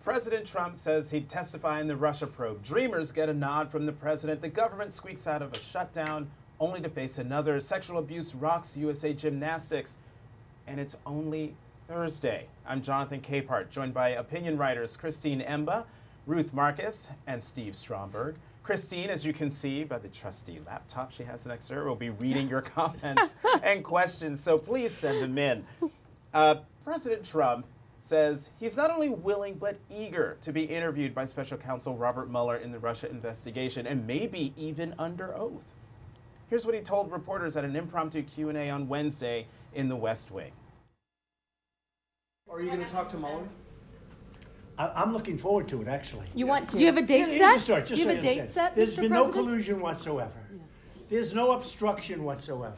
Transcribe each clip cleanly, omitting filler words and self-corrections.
President Trump says he'd testify in the Russia probe. Dreamers get a nod from the president. The government squeaks out of a shutdown only to face another. Sexual abuse rocks USA gymnastics. And it's only Thursday. I'm Jonathan Capehart, joined by opinion writers Christine Emba, Ruth Marcus, and Steve Stromberg. Christine, as you can see by the trusty laptop she has next to her, will be reading your comments and questions, so please send them in. President Trump says he's not only willing but eager to be interviewed by Special Counsel Robert Mueller in the Russia investigation, and maybe even under oath. Here's what he told reporters at an impromptu Q&A on Wednesday in the West Wing. Are you going to talk to Mueller? I'm looking forward to it, actually. You want to? Do you have a date set? Here's the story, just Do you have so a you date understand. set, There's Mr. been no President? collusion whatsoever. Yeah. There's no obstruction whatsoever.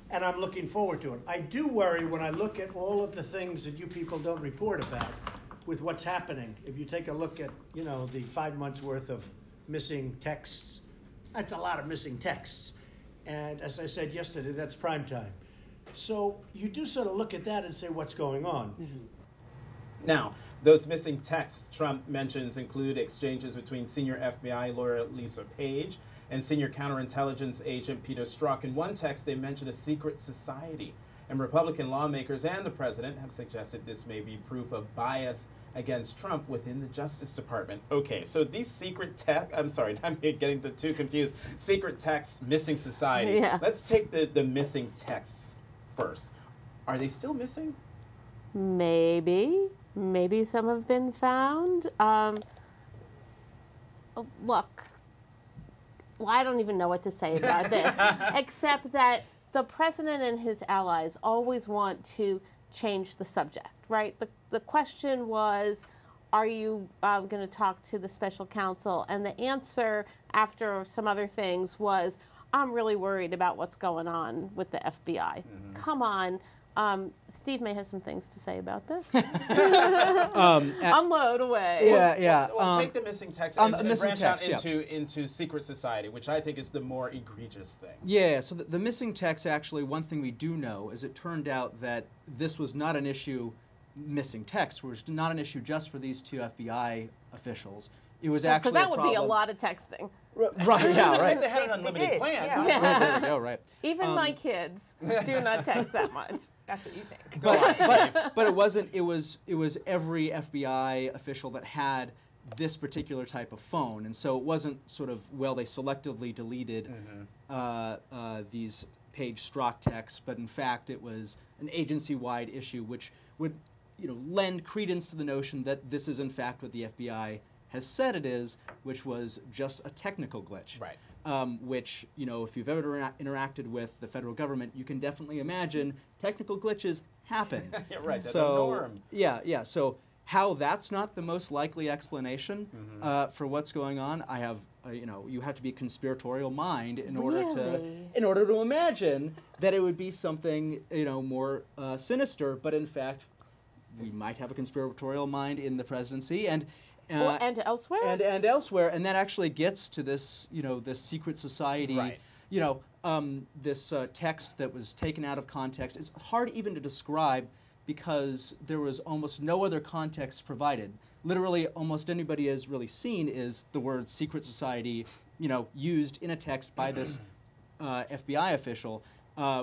And I'm looking forward to it. I do worry when I look at all of the things that you people don't report about with what's happening. If you take a look at, you know, the 5 months worth of missing texts, that's a lot of missing texts. And as I said yesterday, that's prime time. So you do sort of look at that and say, what's going on? Mm-hmm. Now, those missing texts Trump mentions include exchanges between senior FBI lawyer Lisa Page and senior counterintelligence agent Peter Strzok. In one text, they mention a secret society. And Republican lawmakers and the president have suggested this may be proof of bias against Trump within the Justice Department. Okay, so these secret texts, I'm sorry, I'm getting the two confused. Secret texts, missing society. Yeah. Let's take the missing texts first. Are they still missing? Maybe. Maybe some have been found. Look, well, I don't even know what to say about this, except that the president and his allies always want to change the subject, right? The question was, are you going to talk to the special counsel? And the answer, after some other things, was, I'm really worried about what's going on with the FBI. Mm-hmm. Come on. Steve may have some things to say about this. Unload away. Yeah. Well, take the missing text and branch out into secret society, which I think is the more egregious thing. Yeah, so the missing text, actually, one thing we do know is it turned out that this was not an issue, missing text was not an issue just for these two FBI officials. It was actually because that would be a lot of texting. Right, yeah, right. If they had an unlimited plan. Yeah. Right, there we go, right. Even my kids do not text that much. That's what you think. But it wasn't, it was every FBI official that had this particular type of phone. And so it wasn't sort of, well, they selectively deleted these Page Strzok texts, but in fact it was an agency-wide issue which would, you know, lend credence to the notion that this is in fact what the FBI has said it is, which was just a technical glitch. Right. Which, you know, if you've ever interacted with the federal government, you can definitely imagine technical glitches happen. Yeah, right, that's so, the norm. Yeah. So how that's not the most likely explanation for what's going on, I have, you know, you have to be a conspiratorial mind in order to imagine that it would be something, you know, more sinister. But in fact, we might have a conspiratorial mind in the presidency and elsewhere. And elsewhere, and that actually gets to this, you know, this secret society, right. You know, this text that was taken out of context. It's hard even to describe because there was almost no other context provided. Literally, almost anybody has really seen is the word secret society, you know, used in a text by this FBI official,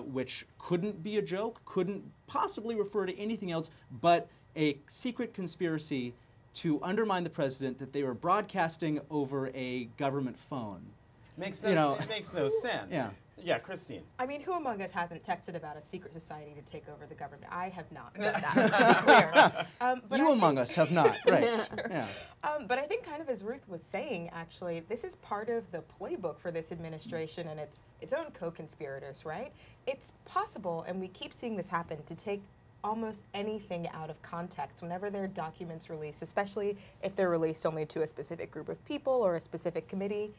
which couldn't be a joke, couldn't possibly refer to anything else but a secret conspiracy to undermine the president that they were broadcasting over a government phone. It makes no sense. Yeah, Christine. I mean, who among us hasn't texted about a secret society to take over the government? I have not done that, to be clear. You among us have not, right. Yeah. But I think kind of as Ruth was saying, actually, this is part of the playbook for this administration and its own co-conspirators, right? It's possible, and we keep seeing this happen, to take almost anything out of context whenever there are documents released, especially if they're released only to a specific group of people or a specific committee.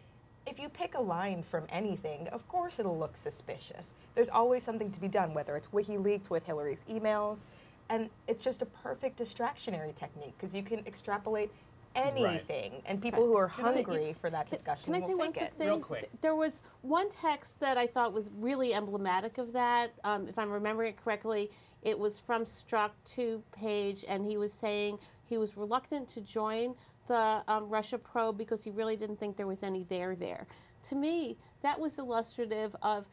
If you pick a line from anything, of course it'll look suspicious. There's always something to be done, whether it's WikiLeaks with Hillary's emails, and it's just a perfect distractionary technique because you can extrapolate anything, and people who are hungry for that discussion will take it. Real quick. There was one text that I thought was really emblematic of that. If I'm remembering it correctly, it was from Strzok to Page, and he was saying He was reluctant to join the Russia probe because he really didn't think there was any there. To me, that was illustrative of,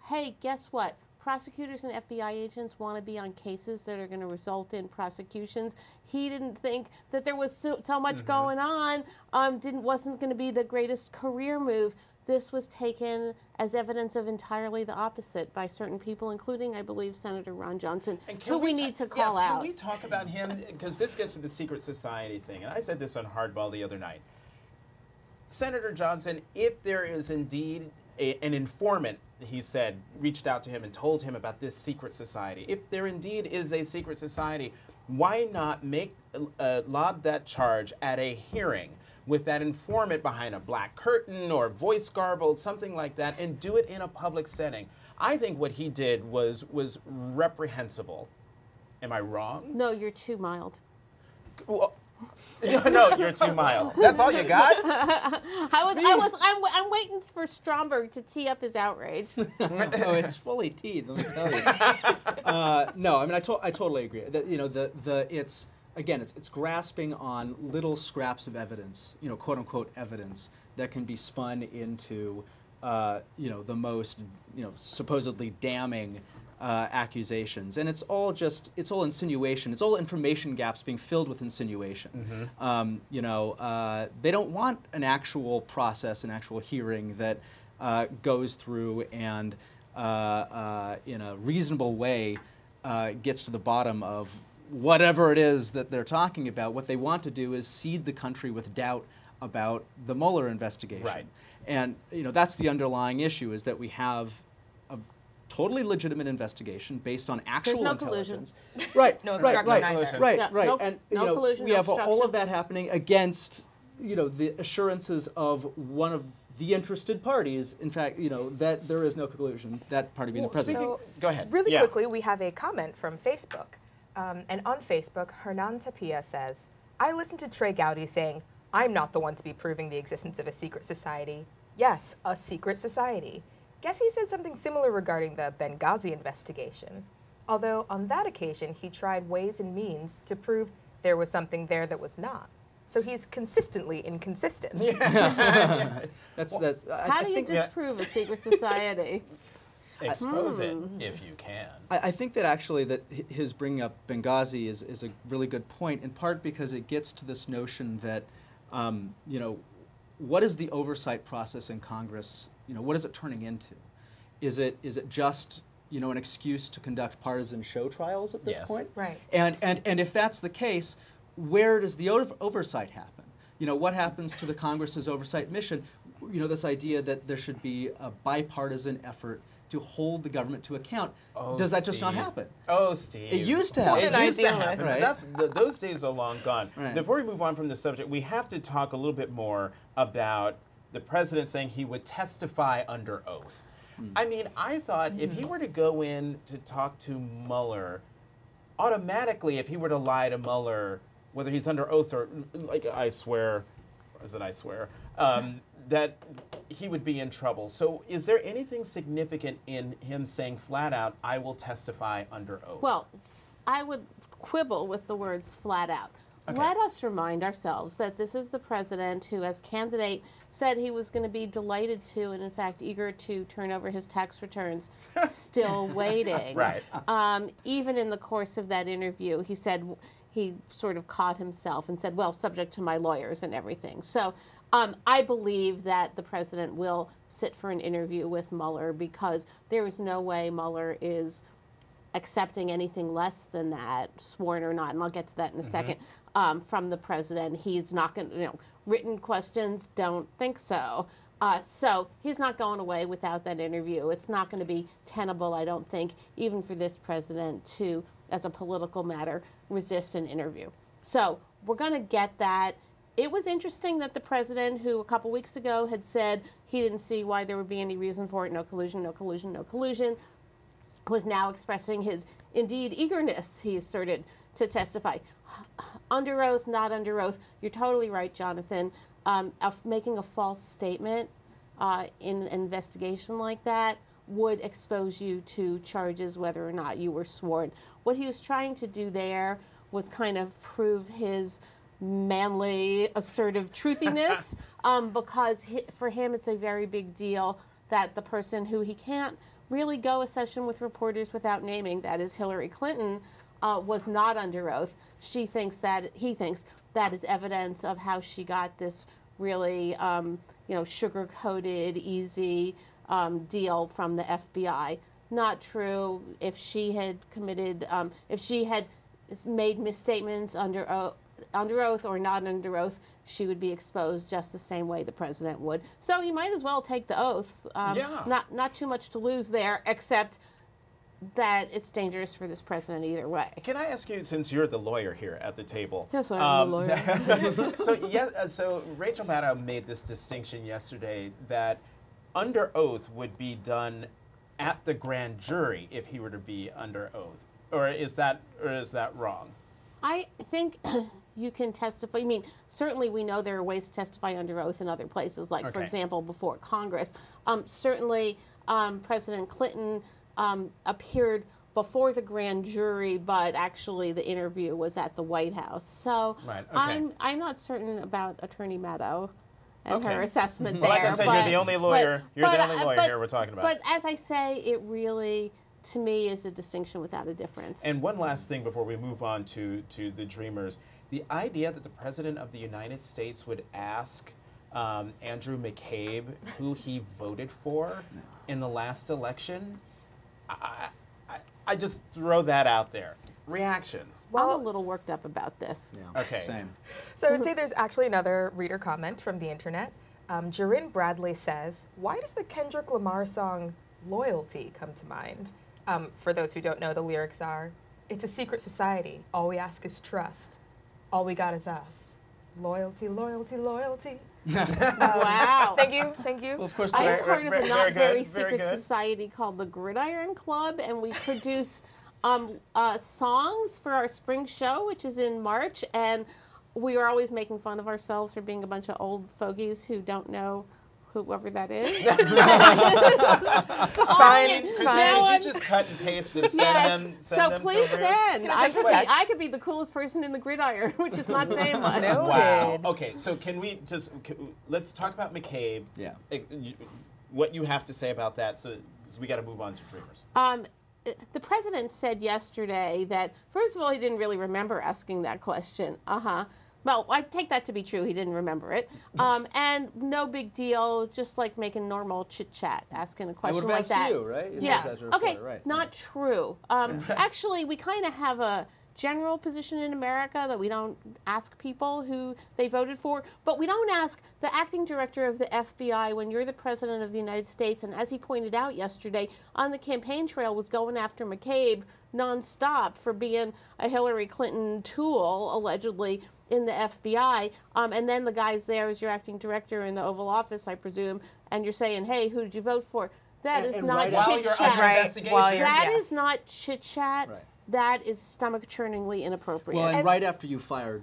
hey, guess what? Prosecutors and FBI agents want to be on cases that are going to result in prosecutions. He didn't think that there was so much going on, wasn't going to be the greatest career move. This was taken as evidence of entirely the opposite by certain people, including, I believe, Senator Ron Johnson, who we need to call out. Can we talk about him? Because this gets to the secret society thing, and I said this on Hardball the other night. Senator Johnson, if there is indeed an informant, he said, reached out to him and told him about this secret society. If there indeed is a secret society, why not lob that charge at a hearing with that informant behind a black curtain or voice garbled, something like that, and do it in a public setting? I think what he did was reprehensible. Am I wrong? No, you're too mild. Well, no, you're too mild. That's all you got? I'm waiting for Stromberg to tee up his outrage. Oh, it's fully teed, let me tell you. No, I mean, I totally agree. It's grasping on little scraps of evidence, quote unquote evidence, that can be spun into, the most, supposedly damning accusations, and it's all insinuation. It's all information gaps being filled with insinuation. They don't want an actual process, an actual hearing that goes through and in a reasonable way gets to the bottom of whatever it is that they're talking about. What they want to do is seed the country with doubt about the Mueller investigation. Right. And that's the underlying issue, is that we have a totally legitimate investigation based on actual intelligence. Right, no right, obstruction right, either. right, Yeah, right. no- And no collusion, we no have all obstruction. of that happening against the assurances of one of the interested parties, in fact, that there is no collusion, that party being the president. So, Go ahead. Really Yeah. quickly, we have a comment from Facebook. And on Facebook, Hernan Tapia says, I listened to Trey Gowdy saying, I'm not the one to be proving the existence of a secret society. Yes, a secret society. Guess he said something similar regarding the Benghazi investigation. Although on that occasion, he tried ways and means to prove there was something there that was not. So he's consistently inconsistent. How do you disprove a secret society? Expose it if you can. I think that actually that his bringing up Benghazi is a really good point, in part because it gets to this notion that, what is the oversight process in Congress? What is it turning into? Is it just an excuse to conduct partisan show trials at this Yes. point? Right. And if that's the case, where does the oversight happen? What happens to the Congress's oversight mission? This idea that there should be a bipartisan effort to hold the government to account. Does that just not Steve. happen? Oh, Steve. It used to happen. It used to Idealist. happen. Right. Those days are long gone. Right. Before we move on from the subject, we have to talk a little bit more about the president saying he would testify under oath. I mean, I thought if he were to go in to talk to Mueller, automatically, if he were to lie to Mueller, whether he's under oath or like I swear, or is it I swear, that he would be in trouble. So is there anything significant in him saying flat out, I will testify under oath? Well, I would quibble with the words flat out. Okay. Let us remind ourselves that this is the president who, as candidate, said he was going to be delighted to and, in fact, eager to turn over his tax returns, still waiting. Right. Even in the course of that interview, he said he sort of caught himself and said, well, subject to my lawyers and everything. So I believe that the president will sit for an interview with Mueller because there is no way Mueller is accepting anything less than that, sworn or not, and I'll get to that in a second, from the president. He's not going to, written questions, don't think so. So he's not going away without that interview. It's not going to be tenable, I don't think, even for this president to, as a political matter, resist an interview. So we're going to get that. It was interesting that the president, who a couple weeks ago had said he didn't see why there would be any reason for it, no collusion, no collusion, no collusion, was now expressing his, indeed, eagerness, he asserted, to testify. Under oath, not under oath. You're totally right, Jonathan. Of making a false statement in an investigation like that would expose you to charges whether or not you were sworn. What he was trying to do there was kind of prove his manly, assertive truthiness, because for him it's a very big deal that the person who he can't really go a session with reporters without naming, that is Hillary Clinton, was not under oath. He thinks that is evidence of how she got this really, sugar-coated, easy deal from the FBI. Not true. If she had committed, if she had made misstatements under oath or not under oath, she would be exposed just the same way the president would. So he might as well take the oath. Not too much to lose there, except that it's dangerous for this president either way. Can I ask you, since you're the lawyer here at the table? Yes, I'm the lawyer. So Rachel Maddow made this distinction yesterday that under oath would be done at the grand jury if he were to be under oath, or is that wrong? I think you can testify. I mean, certainly we know there are ways to testify under oath in other places, like, for example, before Congress. Certainly, President Clinton appeared before the grand jury, but actually the interview was at the White House. So I'm not certain about Attorney Maddow and her assessment there. Like I said, you're the only lawyer. You're the only lawyer here we're talking about. But as I say, it really, to me, is a distinction without a difference. And one last thing before we move on to the Dreamers. The idea that the President of the United States would ask Andrew McCabe who he voted for in the last election, I just throw that out there. Reactions? Well, I'm a little worked up about this. Yeah. Okay. Same. So I would say there's actually another reader comment from the internet. Jarin Bradley says, "Why does the Kendrick Lamar song Loyalty come to mind?" For those who don't know, the lyrics are, "It's a secret society. All we ask is trust. All we got is us. Loyalty, loyalty, loyalty." Wow. Thank you. Well, of course, I am part of a not very very secret good. society called the Gridiron Club, and we produce songs for our spring show, which is in March, and we are always making fun of ourselves for being a bunch of old fogies who don't know whoever that is. It's fine. It's fine. You just cut and paste and send them. So please over here? send. I I could be the coolest person in the Gridiron, which is not saying much. No. Wow. Noted. Okay, so can we just let's talk about McCabe. Yeah. What you have to say about that? So we got to move on to Dreamers. The president said yesterday that, first of all, he didn't really remember asking that question. Well, I take that to be true. He didn't remember it. And no big deal, just like making normal chit-chat, asking a question like that. You, right? Yeah. As a reporter, Okay, right. not true. Actually, we kind of have a general position in America that we don't ask people who they voted for, but we don't ask the acting director of the FBI when you're the president of the United States, and as he pointed out yesterday, on the campaign trail was going after McCabe nonstop for being a Hillary Clinton tool, allegedly, in the FBI, and then the guy's there as your acting director in the Oval Office, I presume, and you're saying, hey, who did you vote for? That is not chit-chat. That is not chit-chat. Right. That is stomach-churningly inappropriate. Well, and right after you fired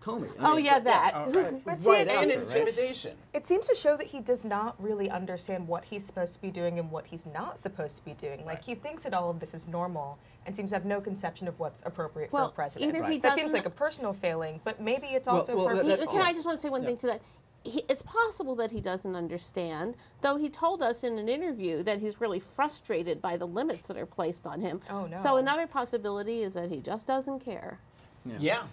Comey. Oh, yeah, that. But Right see, And after, intimidation. it seems to show that he does not really understand what he's supposed to be doing and what he's not supposed to be doing. Like, he thinks that all of this is normal and seems to have no conception of what's appropriate for a president. either he That seems doesn't- like a personal failing, but maybe it's also well, purposeful. Can I just want to say one thing to that? It's possible that he doesn't understand, though he told us in an interview that he's really frustrated by the limits that are placed on him. Oh, no. So another possibility is that he just doesn't care. Yeah,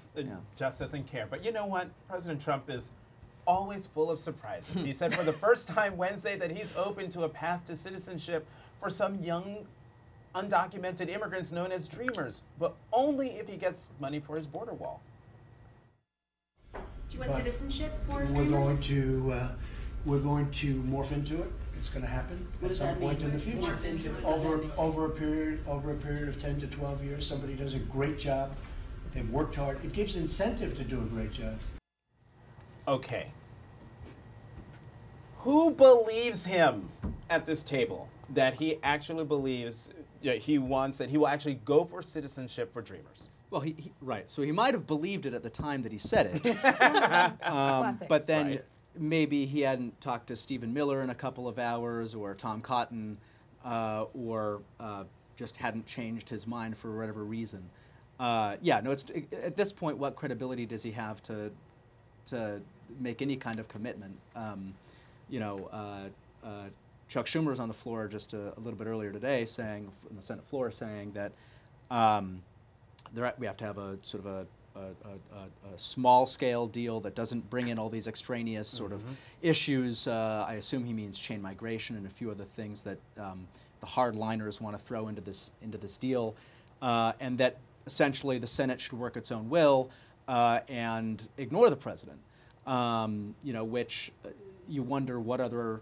just doesn't care. But you know what? President Trump is always full of surprises. He said for the first time Wednesday that he's open to a path to citizenship for some young, undocumented immigrants known as Dreamers, but only if he gets money for his border wall. Do you want citizenship for We're Dreamers? going to morph into it. It's going to happen at some point in the future. Morph into it. Over a period of 10 to 12 years, somebody does a great job. They've worked hard. It gives incentive to do a great job. Okay. Who believes him at this table that he actually believes he wants that he will actually go for citizenship for Dreamers? Well, right. So he might have believed it at the time that he said it. Classic. But then maybe he hadn't talked to Stephen Miller in a couple of hours, or Tom Cotton, or just hadn't changed his mind for whatever reason. Yeah, no. At this point, what credibility does he have to make any kind of commitment? Chuck Schumer was on the floor just a little bit earlier today, saying on the Senate floor, saying that we have to have a sort of a small-scale deal that doesn't bring in all these extraneous sort of issues. I assume he means chain migration and a few other things that the hardliners want to throw into this deal, and that essentially the Senate should work its own will and ignore the president. Which you wonder what other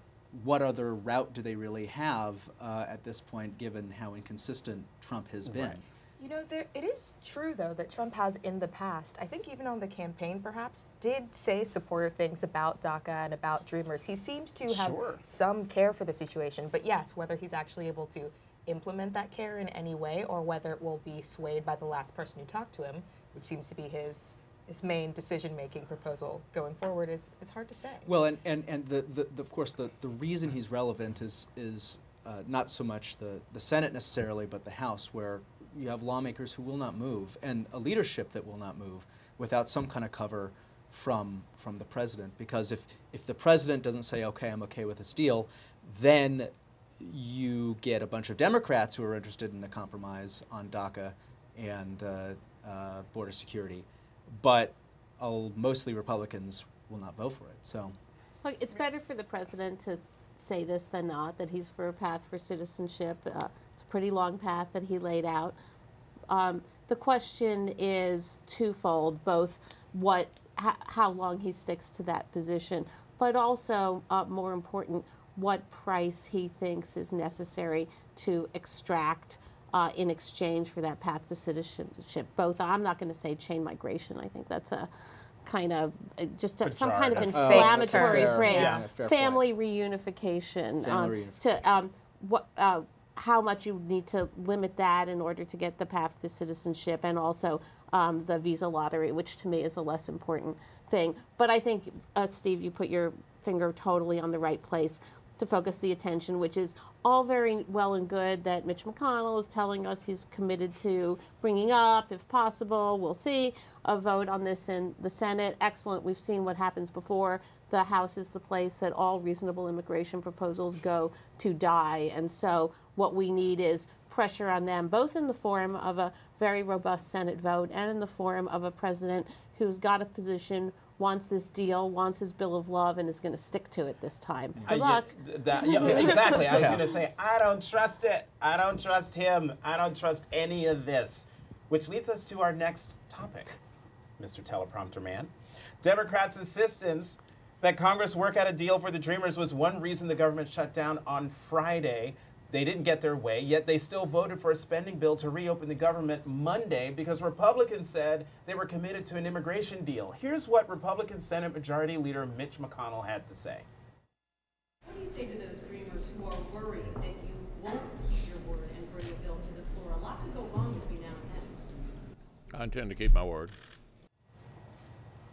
route do they really have at this point, given how inconsistent Trump has been. Right. You know, it is true, though, that Trump has in the past, I think even on the campaign perhaps, did say supportive things about DACA and about Dreamers. He seems to have some care for the situation. But yes, whether he's actually able to implement that care in any way or whether it will be swayed by the last person who talked to him, which seems to be his main decision-making proposal going forward, is hard to say. Well, and of course the reason he's relevant is not so much the Senate necessarily, but the House, where you have lawmakers who will not move and a leadership that will not move without some kind of cover from the president. Because if the president doesn't say, okay, I'm okay with this deal, then you get a bunch of Democrats who are interested in a compromise on DACA and border security, but mostly Republicans will not vote for it. So, look, it's better for the president to say this than not, that he's for a path for citizenship. It's a pretty long path that he laid out. The question is twofold, both how long he sticks to that position, but also, more important, what price he thinks is necessary to extract in exchange for that path to citizenship. Both, I'm not going to say chain migration. I think that's a kind of some kind of inflammatory phrase. Yeah, family reunification. How much you need to limit that in order to get the path to citizenship, and also the visa lottery, which to me is a less important thing. But I think, Steve, you put your finger totally on the right place to focus the attention, which is all very well and good that Mitch McConnell is telling us he's committed to bringing up, if possible, we'll see, a vote on this in the Senate. Excellent. We've seen what happens before. The House is the place that all reasonable immigration proposals go to die. And so what we need is pressure on them, both in the form of a very robust Senate vote and in the form of a president who's got a position, wants this deal, wants his bill of love, and is going to stick to it this time. Good luck. Exactly. I was going to say, I don't trust it. I don't trust him. I don't trust any of this. Which leads us to our next topic, Mr. Teleprompter Man. Democrats' insistence that Congress work out a deal for the Dreamers was one reason the government shut down on Friday. They didn't get their way, yet they still voted for a spending bill to reopen the government Monday because Republicans said they were committed to an immigration deal. Here's what Republican Senate Majority Leader Mitch McConnell had to say. What do you say to those Dreamers who are worried that you won't keep your word and bring a bill to the floor? A lot could go wrong between now and then. I intend to keep my word.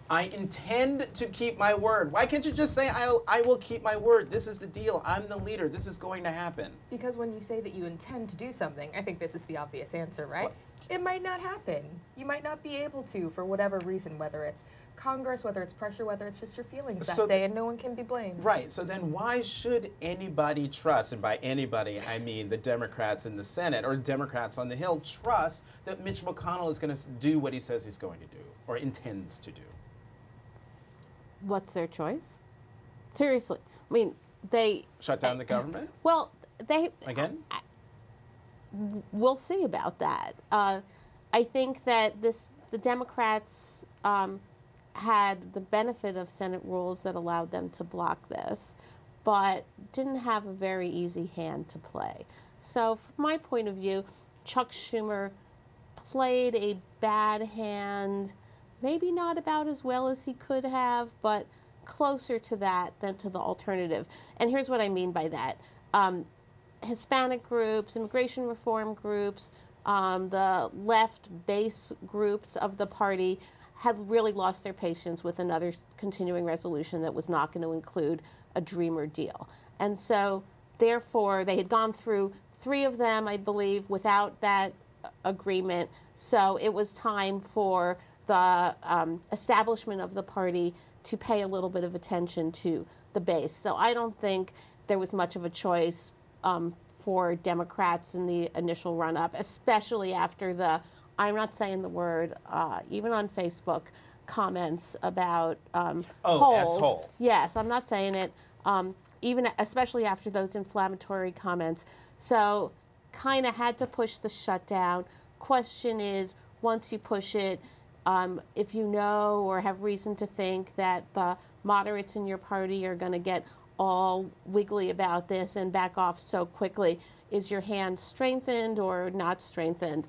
I intend to keep my word. Why can't you just say, I will keep my word? This is the deal. I'm the leader. This is going to happen. Because when you say that you intend to do something, I think this is the obvious answer, right? What? It might not happen. You might not be able to for whatever reason, whether it's Congress, whether it's pressure, whether it's just your feelings that day, and no one can be blamed. Right. So then why should anybody trust, and by anybody I mean the Democrats in the Senate or Democrats on the Hill, trust that Mitch McConnell is going to do what he says he's going to do or intends to do? What's their choice? Seriously. I mean, they... Shut down the government? Well, they... Again? We'll see about that. I think that the Democrats had the benefit of Senate rules that allowed them to block this, but didn't have a very easy hand to play. So from my point of view, Chuck Schumer played a bad hand, maybe not about as well as he could have, but closer to that than to the alternative. And here's what I mean by that. Hispanic groups, immigration reform groups, the left base groups of the party had really lost their patience with another continuing resolution that was not going to include a Dreamer deal. And so, therefore, they had gone through 3 of them, I believe, without that agreement. So it was time for the establishment of the party to pay a little bit of attention to the base. So I don't think there was much of a choice for Democrats in the initial run-up, especially after the, I'm not saying the word, even on Facebook, comments about polls. S-hole. Yes, I'm not saying it. Even especially after those inflammatory comments. So kind of had to push the shutdown. Question is, once you push it, if you know or have reason to think that the moderates in your party are going to get all wiggly about this and back off so quickly, is your hand strengthened or not strengthened?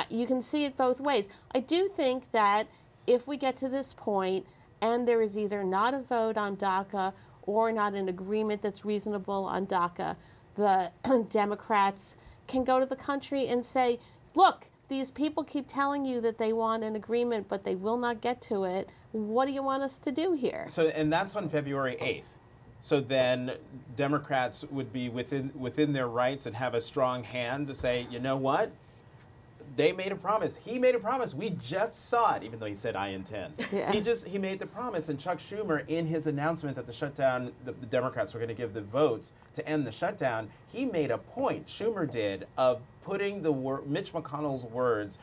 You can see it both ways. I do think that if we get to this point and there is either not a vote on DACA or not an agreement that's reasonable on DACA, the Democrats can go to the country and say, look, these people keep telling you that they want an agreement, but they will not get to it. What do you want us to do here? So, and that's on February 8th. So then Democrats would be within their rights and have a strong hand to say, you know what? They made a promise. He made a promise. We just saw it, even though he said, I intend. Yeah. He made the promise. And Chuck Schumer, in his announcement that the shutdown, the Democrats were going to give the votes to end the shutdown, he made a point, Schumer did, of putting Mitch McConnell's words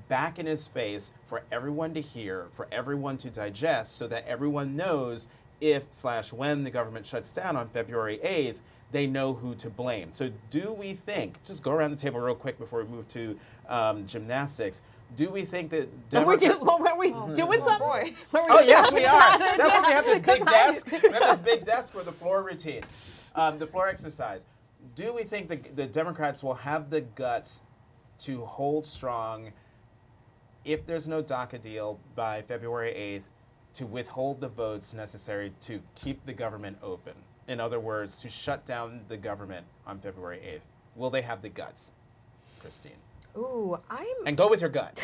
back in his face for everyone to hear, for everyone to digest, so that everyone knows if/when the government shuts down on February 8th, they know who to blame. So do we think, just go around the table real quick before we move to gymnastics, do we think that Are we doing something? Oh, yes, we are. That's why we have this big desk. We have this big desk for the floor routine, the floor exercise. Do we think the Democrats will have the guts to hold strong if there's no DACA deal by February 8th to withhold the votes necessary to keep the government open? In other words, to shut down the government on February 8th. Will they have the guts, Christine? Ooh, And go with your gut.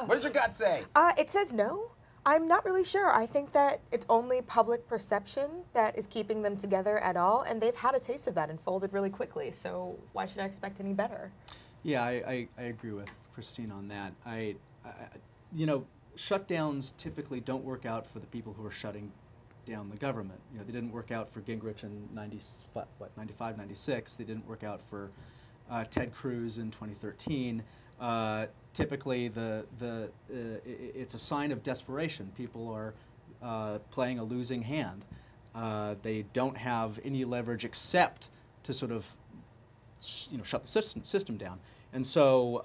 What did your gut say? It says no. I'm not really sure. I think that it's only public perception that is keeping them together at all, and they've had a taste of that and folded really quickly, so why should I expect any better? Yeah, I agree with Christine on that. You know, shutdowns typically don't work out for the people who are shutting down the government. You know, they didn't work out for Gingrich in 95, 96. They didn't work out for Ted Cruz in 2013. Typically, it's a sign of desperation. People are playing a losing hand. They don't have any leverage except to sort of, shut the system down. And so,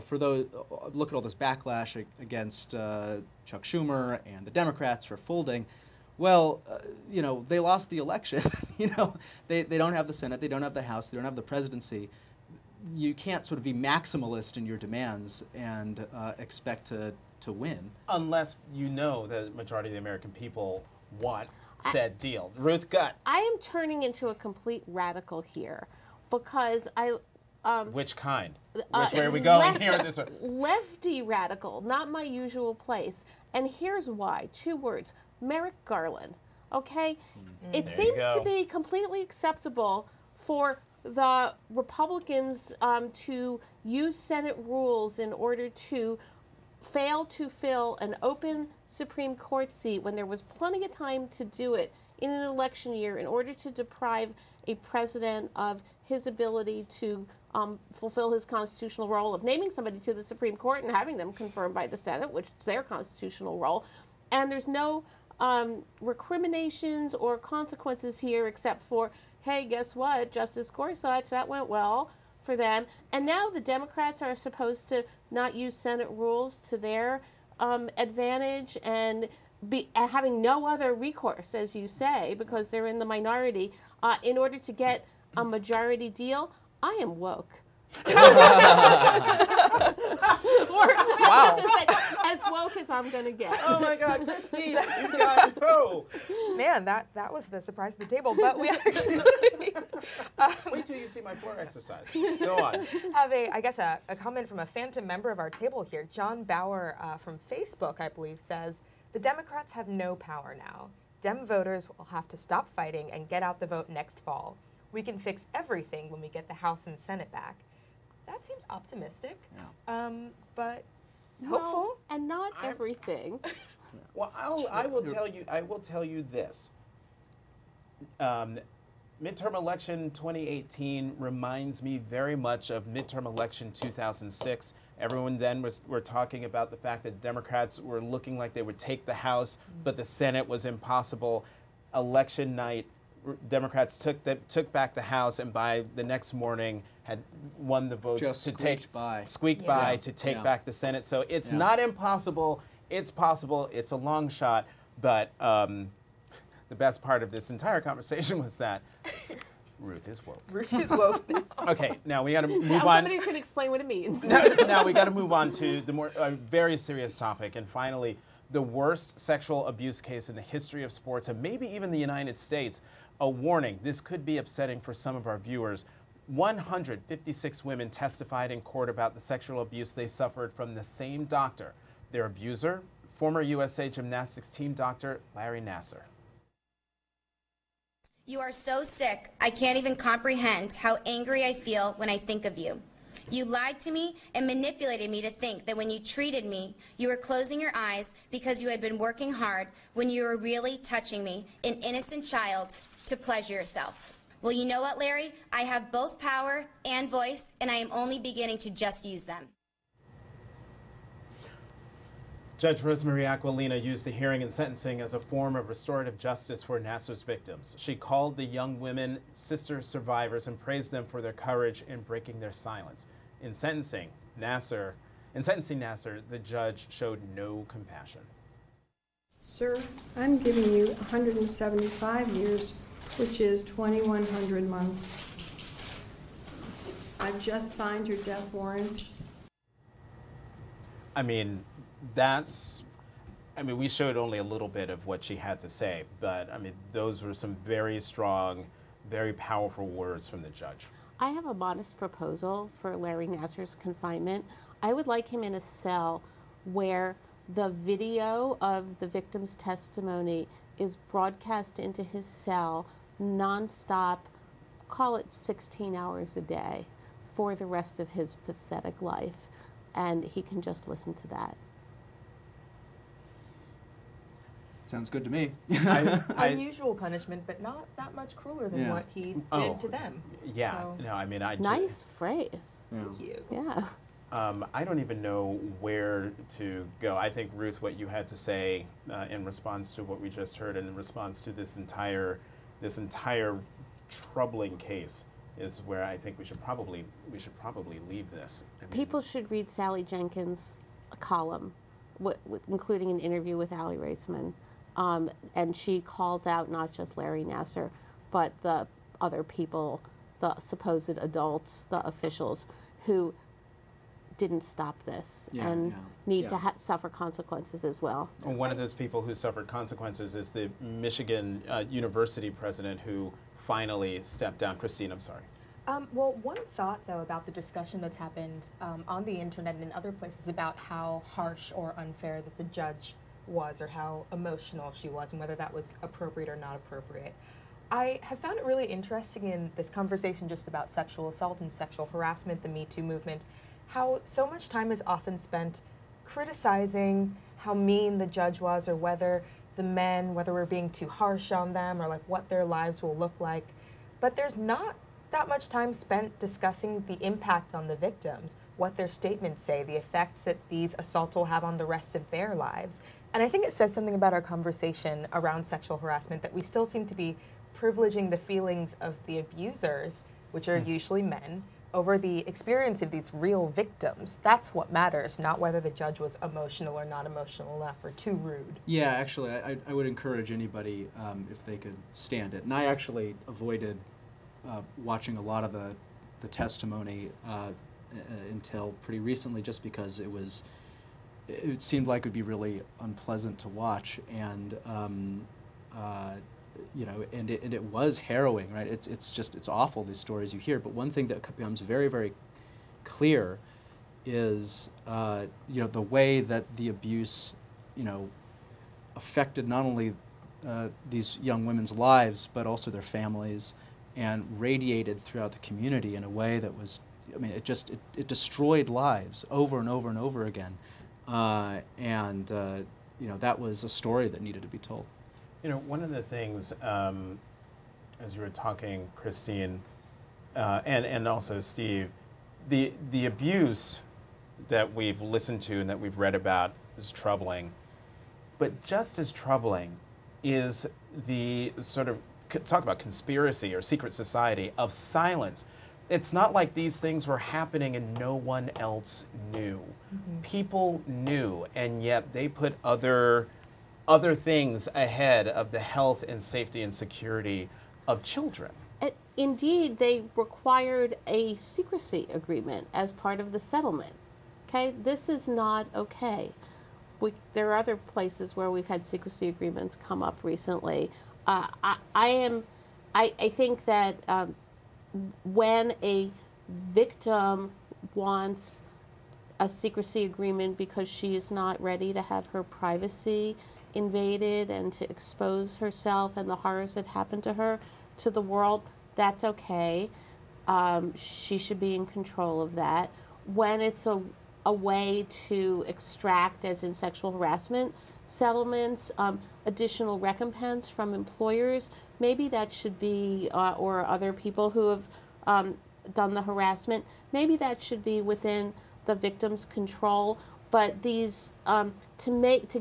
for those, look at all this backlash against Chuck Schumer and the Democrats for folding. Well, they lost the election. They don't have the Senate, they don't have the House, they don't have the presidency. You can't sort of be maximalist in your demands and expect to win. Unless you know the majority of the American people want said deal. Ruth Gutt. I am turning into a complete radical here because which kind? Which way are we going here? This one? Lefty radical, not my usual place. And here's why. 2 words. Merrick Garland. Okay? It seems to be completely acceptable for the Republicans to use Senate rules in order to fail to fill an open Supreme Court seat when there was plenty of time to do it in an election year in order to deprive a president of his ability to fulfill his constitutional role of naming somebody to the Supreme Court and having them confirmed by the Senate, which is their constitutional role. And there's no recriminations or consequences here except for, hey, guess what? Justice Gorsuch, that went well for them. And now the Democrats are supposed to not use Senate rules to their advantage and be having no other recourse, as you say, because they're in the minority, in order to get a majority deal. I am woke. Wow. Just say, as woke as I'm going to get. Oh my God, Christine, you got it. Oh. Man, that was the surprise at the table, but we actually wait till you see my floor exercise. Go on. Have a comment from a phantom member of our table here. John Bauer from Facebook, I believe, says, the Democrats have no power now. Dem voters will have to stop fighting and get out the vote next fall. we can fix everything when we get the House and Senate back. That seems optimistic, but hopeful. No, and not everything. Well, I will tell you this. Midterm election 2018 reminds me very much of midterm election 2006. Everyone then were talking about the fact that Democrats were looking like they would take the House, but the Senate was impossible. Election night, Democrats took back the House, and by the next morning had won the votes Just to squeaked by to take back the Senate. So it's not impossible. It's possible. It's a long shot, but the best part of this entire conversation was that Ruth is woke. Ruth is woke now. Okay, now we got to move Now on. somebody can explain what it means. Now we got to move on to the more very serious topic, and finally, the worst sexual abuse case in the history of sports, and maybe even the United States. A warning: this could be upsetting for some of our viewers. 156 women testified in court about the sexual abuse they suffered from the same doctor. Their abuser, former USA Gymnastics team doctor Larry Nassar. You are so sick, I can't even comprehend how angry I feel when I think of you. You lied to me and manipulated me to think that when you treated me, you were closing your eyes because you had been working hard when you were really touching me, an innocent child, to pleasure yourself. Well, you know what, Larry? I have both power and voice, and I am only beginning to just use them. Judge Rosemary Aquilina used the hearing and sentencing as a form of restorative justice for Nassar's victims. She called the young women sister survivors and praised them for their courage in breaking their silence. In sentencing Nassar, the judge showed no compassion. Sir, I'm giving you 175 years, which is 2,100 months. I've just signed your death warrant. I mean, we showed only a little bit of what she had to say, but I mean, those were some very strong, very powerful words from the judge. I have a modest proposal for Larry Nassar's confinement. I would like him in a cell where the video of the victim's testimony is broadcast into his cell nonstop, call it 16 hours a day, for the rest of his pathetic life, and he can just listen to that. Sounds good to me. Unusual punishment, but not that much crueler than what he did to them. Yeah, So, no, I mean, Nice phrase. thank you. Yeah. I don't even know where to go. I think, Ruth, what you had to say in response to what we just heard and in response to this entire troubling case is where I think we should probably leave this. I mean, People should read Sally Jenkins' column, including an interview with Aly Raisman. And she calls out not just Larry Nassar, but the other people, the supposed adults, the officials who didn't stop this and need to suffer consequences as well. One of those people who suffered consequences is the Michigan University president who finally stepped down. Christine, I'm sorry. Well, one thought, though, about the discussion that's happened on the internet and in other places about how harsh or unfair that the judge was or how emotional she was and whether that was appropriate or not appropriate. I have found it really interesting in this conversation just about sexual assault and sexual harassment, the Me Too movement, how so much time is often spent criticizing how mean the judge was or whether the men, whether we're being too harsh on them or like what their lives will look like. But there's not that much time spent discussing the impact on the victims, what their statements say, the effects that these assaults will have on the rest of their lives. And I think it says something about our conversation around sexual harassment that we still seem to be privileging the feelings of the abusers, which are usually men, over the experience of these real victims. That's what matters, not whether the judge was emotional or not emotional enough or too rude. Yeah, actually, I would encourage anybody, if they could stand it. And I actually avoided watching a lot of the testimony until pretty recently, just because it seemed like it would be really unpleasant to watch, and and it was harrowing, right? It's awful, these stories you hear. But one thing that becomes very, very clear is the way that the abuse affected not only these young women's lives but also their families and radiated throughout the community in a way that was, I mean, it destroyed lives over and over and over again. You know, that was a story that needed to be told. You know, one of the things, as you were talking, Christine, and also Steve, the abuse that we've listened to and that we've read about is troubling. But just as troubling is the sort of, talk about conspiracy or secret society of silence. It's not like these things were happening and no one else knew. Mm-hmm. People knew, and yet they put other things ahead of the health and safety and security of children. Indeed, they required a secrecy agreement as part of the settlement. Okay, this is not okay. There are other places where we've had secrecy agreements come up recently. I think that when a victim wants a secrecy agreement because she is not ready to have her privacy invaded and to expose herself and the horrors that happened to her to the world, that's okay. She should be in control of that. When it's a way to extract, as in sexual harassment settlements, additional recompense from employers, maybe that should be, or other people who have done the harassment, maybe that should be within the victim's control. But these, to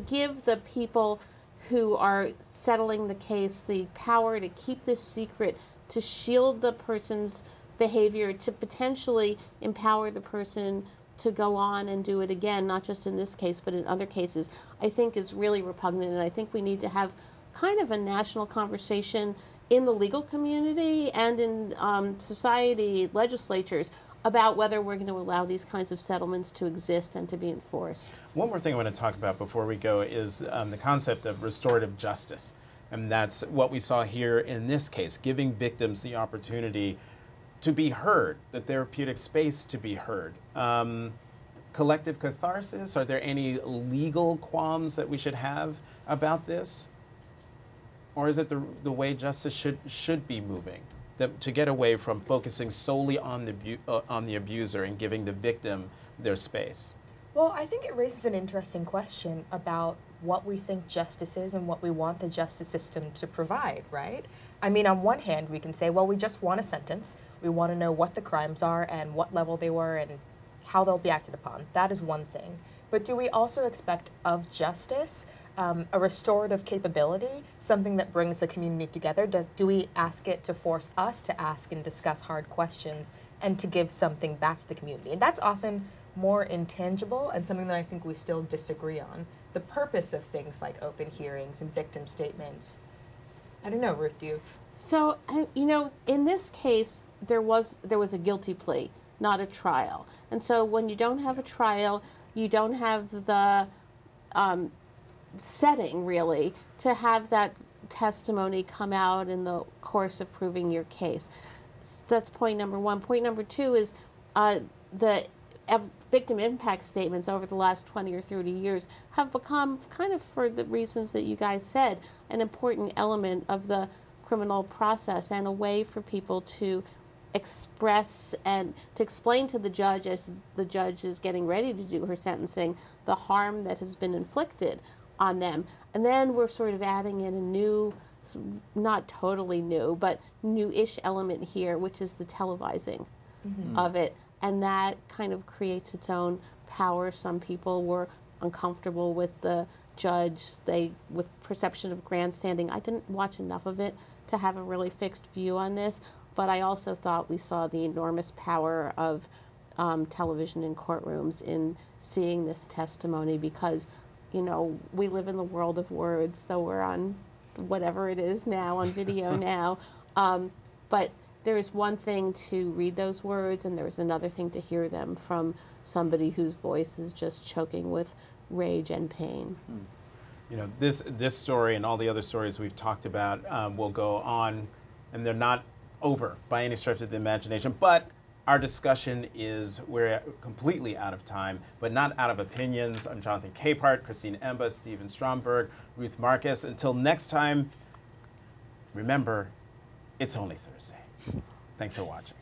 give the people who are settling the case the power to keep this secret, to shield the person's behavior, to potentially empower the person to go on and do it again, not just in this case, but in other cases, I think is really repugnant. And I think we need to have kind of a national conversation in the legal community and in society, legislatures, about whether we're going to allow these kinds of settlements to exist and to be enforced. One more thing I want to talk about before we go is the concept of restorative justice. And that's what we saw here in this case, giving victims the opportunity to be heard, the therapeutic space to be heard. Collective catharsis, are there any legal qualms that we should have about this? Or is it the way justice should be moving? To get away from focusing solely on the abuser and giving the victim their space? Well, I think it raises an interesting question about what we think justice is and what we want the justice system to provide, right? I mean, on one hand, we can say, well, we just want a sentence. We want to know what the crimes are and what level they were and how they'll be acted upon. That is one thing. But do we also expect of justice a restorative capability, something that brings the community together? Do we ask it to force us to ask and discuss hard questions and to give something back to the community? And that's often more intangible and something that I think we still disagree on. The purpose of things like open hearings and victim statements. I don't know, Ruth, do you? So, you know, in this case, there was a guilty plea, not a trial. And so when you don't have a trial, you don't have the setting, really, to have that testimony come out in the course of proving your case. That's point number one. Point number two is the victim impact statements over the last 20 or 30 years have become, kind of for the reasons that you guys said, an important element of the criminal process and a way for people to express and to explain to the judge, as the judge is getting ready to do her sentencing, the harm that has been inflicted on them. And then we're sort of adding in a new, not totally new, but new-ish element here, which is the televising of it. And that kind of creates its own power. Some people were uncomfortable with the judge, with perception of grandstanding. I didn't watch enough of it to have a really fixed view on this, but I also thought we saw the enormous power of television in courtrooms in seeing this testimony, because, you know, we live in the world of words, though we're on whatever it is now, on video now. But there is one thing to read those words, and there's another thing to hear them from somebody whose voice is just choking with rage and pain. You know, this story and all the other stories we've talked about will go on, and they're not over by any stretch of the imagination, but our discussion we're completely out of time, but not out of opinions. I'm Jonathan Capehart, Christine Emba, Stephen Stromberg, Ruth Marcus. Until next time, remember, it's only Thursday. Thanks for watching.